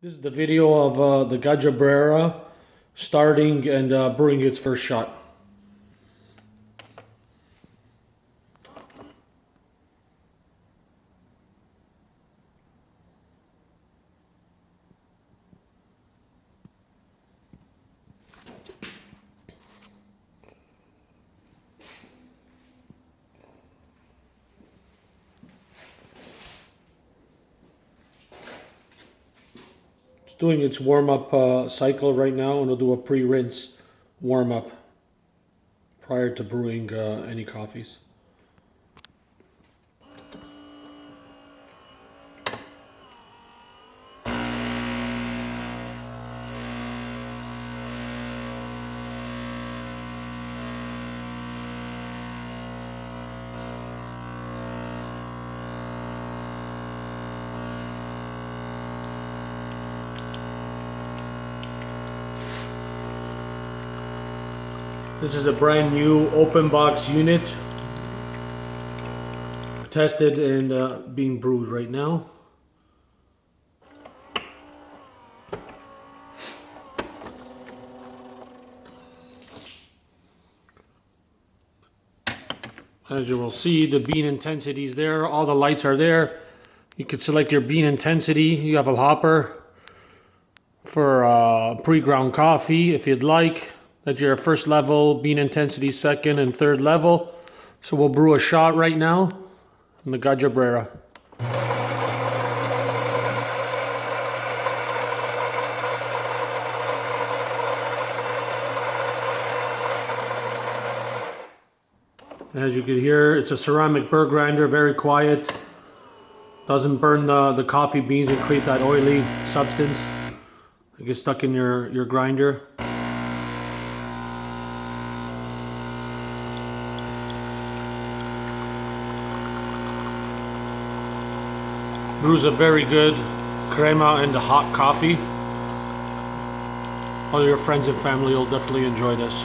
This is the video of the Gaggia Brera starting and brewing its first shot. Doing its warm-up cycle right now, and it'll do a pre-rinse warm-up prior to brewing any coffees. This is a brand new open box unit, tested and being brewed right now. As you will see, the bean intensity is there, all the lights are there. You can select your bean intensity. You have a hopper for pre-ground coffee if you'd like. That's your first level, bean intensity second and third level. So we'll brew a shot right now in the Gaggia Brera. As you can hear, it's a ceramic burr grinder, very quiet. Doesn't burn the coffee beans and create that oily substance that gets stuck in your grinder. Brews a very good crema and hot coffee. All your friends and family will definitely enjoy this.